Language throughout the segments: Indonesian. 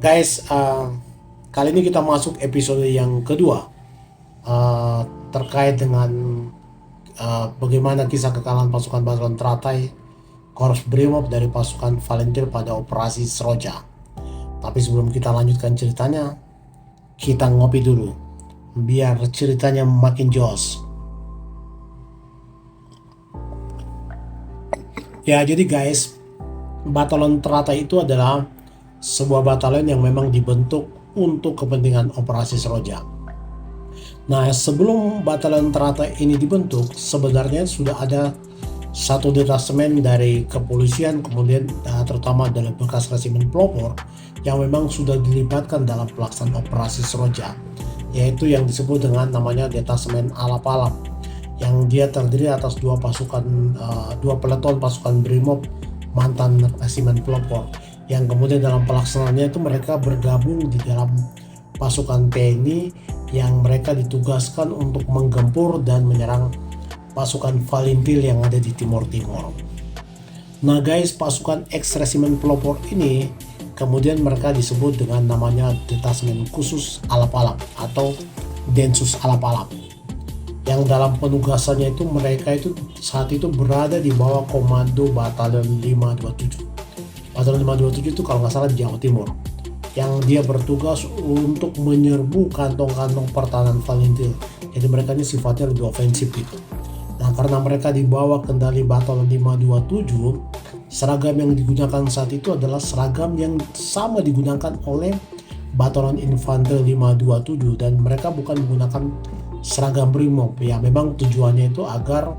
Guys, kali ini kita masuk episode yang kedua, uh, terkait dengan bagaimana kisah kekalahan pasukan Batalan Teratai Korps Brimob dari pasukan Volunteer pada operasi Seroja. Tapi sebelum kita lanjutkan ceritanya, kita ngopi dulu biar ceritanya makin jos. Ya, jadi guys, Batalan Teratai itu adalah sebuah batalion yang memang dibentuk untuk kepentingan operasi Seroja. Nah, sebelum Batalion Teratai ini dibentuk, sebenarnya sudah ada satu detasemen dari kepolisian, kemudian terutama dari bekas resimen pelopor yang memang sudah dilibatkan dalam pelaksanaan operasi Seroja, yaitu yang disebut dengan namanya detasemen Alap-Alap, yang dia terdiri atas dua peleton pasukan Brimob mantan resimen pelopor, yang kemudian dalam pelaksanaannya itu mereka bergabung di dalam pasukan TNI yang mereka ditugaskan untuk menggempur dan menyerang pasukan Volunteer yang ada di Timur Timur. Nah guys, pasukan ex-resimen pelopor ini kemudian mereka disebut dengan namanya Detasemen Khusus Alap-Alap atau Densus Alap-Alap, yang dalam penugasannya itu mereka itu saat itu berada di bawah komando Batalion 527. Batalion 527 itu kalau nggak salah di Jawa Timur, yang dia bertugas untuk menyerbu kantong-kantong pertahanan Volunteer. Jadi mereka ini sifatnya lebih ofensif gitu. Nah, karena mereka di bawah kendali Batalion 527, seragam yang digunakan saat itu adalah seragam yang sama digunakan oleh Batalion Infanteri 527, dan mereka bukan menggunakan seragam Brimob. Ya, memang tujuannya itu agar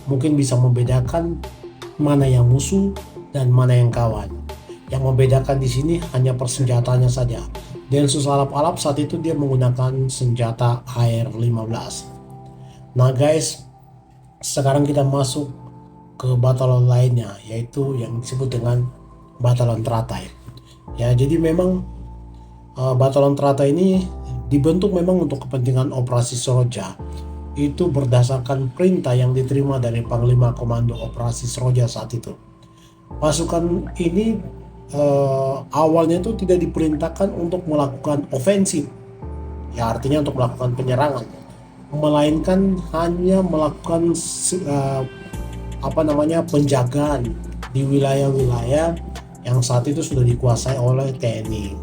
mungkin bisa membedakan mana yang musuh dan mana yang kawan. Yang membedakan di sini hanya persenjataannya saja. Densus Alap-Alap saat itu dia menggunakan senjata AR-15. Nah guys, sekarang kita masuk ke batalion lainnya, yaitu yang disebut dengan Batalion Teratai. Ya, jadi memang Batalion Teratai ini dibentuk memang untuk kepentingan operasi Seroja. Itu berdasarkan perintah yang diterima dari Panglima Komando Operasi Seroja saat itu. Pasukan ini awalnya itu tidak diperintahkan untuk melakukan ofensif, ya artinya untuk melakukan penyerangan, melainkan hanya melakukan penjagaan di wilayah-wilayah yang saat itu sudah dikuasai oleh TNI.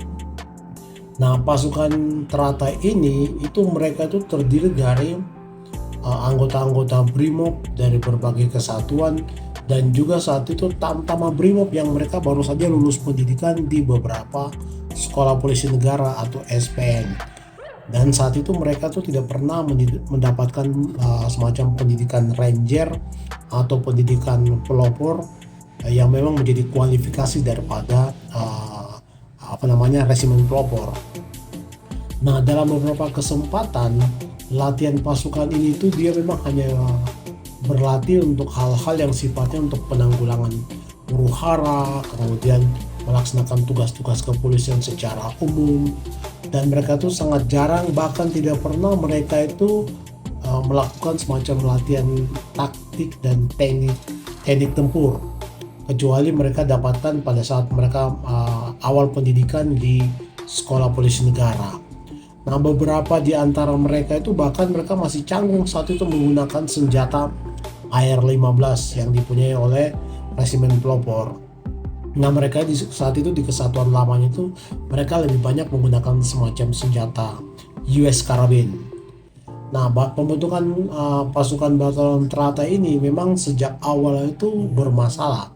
Nah, pasukan Teratai ini itu mereka itu terdiri dari anggota-anggota Brimob dari berbagai kesatuan, dan juga saat itu Tamtama Brimob yang mereka baru saja lulus pendidikan di beberapa sekolah polisi negara atau SPN. Dan saat itu mereka tuh tidak pernah mendapatkan semacam pendidikan ranger atau pendidikan pelopor yang memang menjadi kualifikasi daripada resimen pelopor. Nah, dalam beberapa kesempatan latihan pasukan ini tuh dia memang hanya berlatih untuk hal-hal yang sifatnya untuk penanggulangan huru-hara, kemudian melaksanakan tugas-tugas kepolisian secara umum, dan mereka tuh sangat jarang, bahkan tidak pernah mereka itu melakukan semacam latihan taktik dan teknik tempur, kecuali mereka dapatkan pada saat mereka awal pendidikan di sekolah polisi negara. Nah, beberapa di antara mereka itu bahkan mereka masih canggung saat itu menggunakan senjata AR-15 yang dipunyai oleh resimen pelopor. Nah, mereka saat itu di kesatuan lamanya itu mereka lebih banyak menggunakan semacam senjata US Carabine. Nah, pembentukan pasukan Batalion Teratai ini memang sejak awal itu bermasalah,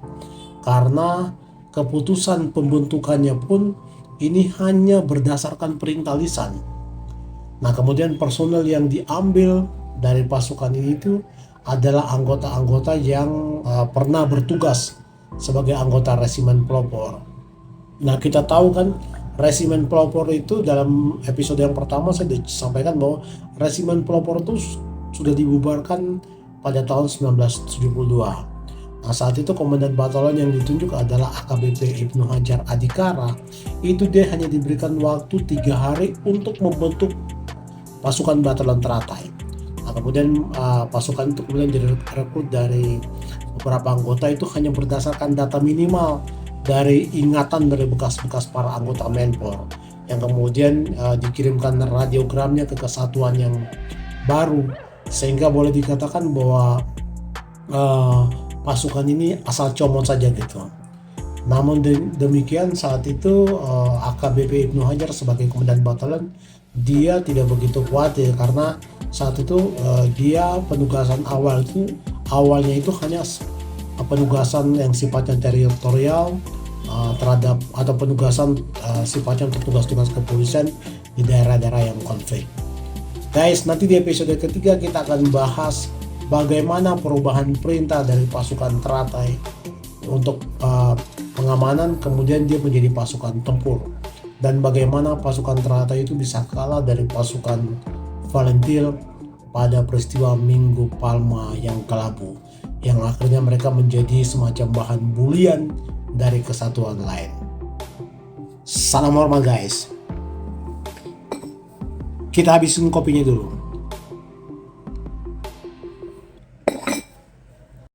karena keputusan pembentukannya pun ini hanya berdasarkan perintah lisan. Nah, kemudian personel yang diambil dari pasukan ini itu adalah anggota-anggota yang pernah bertugas sebagai anggota resimen pelopor. Nah, kita tahu kan resimen pelopor itu dalam episode yang pertama saya sampaikan bahwa resimen pelopor itu sudah dibubarkan pada tahun 1972. Nah, saat itu komandan batalion yang ditunjuk adalah AKBP Ibnu Hajar Adikara. Itu dia hanya diberikan waktu 3 hari untuk membentuk pasukan Batalion Teratai. Nah, kemudian pasukan itu kemudian direkrut dari beberapa anggota itu hanya berdasarkan data minimal dari ingatan dari bekas-bekas para anggota Menpor yang kemudian dikirimkan radiogramnya ke kesatuan yang baru, sehingga boleh dikatakan bahwa pasukan ini asal comot saja gitu. Namun demikian saat itu AKBP Ibnu Hajar sebagai komandan batalion dia tidak begitu khawatir, karena saat itu dia penugasan awalnya itu hanya penugasan yang sifatnya teritorial terhadap atau penugasan sifatnya untuk tugas-tugas kepolisian di daerah-daerah yang konflik. Guys, nanti di episode ketiga kita akan bahas bagaimana perubahan perintah dari pasukan teratai untuk pengamanan, kemudian dia menjadi pasukan tempur, dan bagaimana pasukan teratai itu bisa kalah dari pasukan volunteer pada peristiwa Minggu Palma yang kelabu, yang akhirnya mereka menjadi semacam bahan bulian dari kesatuan lain. Salam hormat guys. Kita habisin kopinya dulu.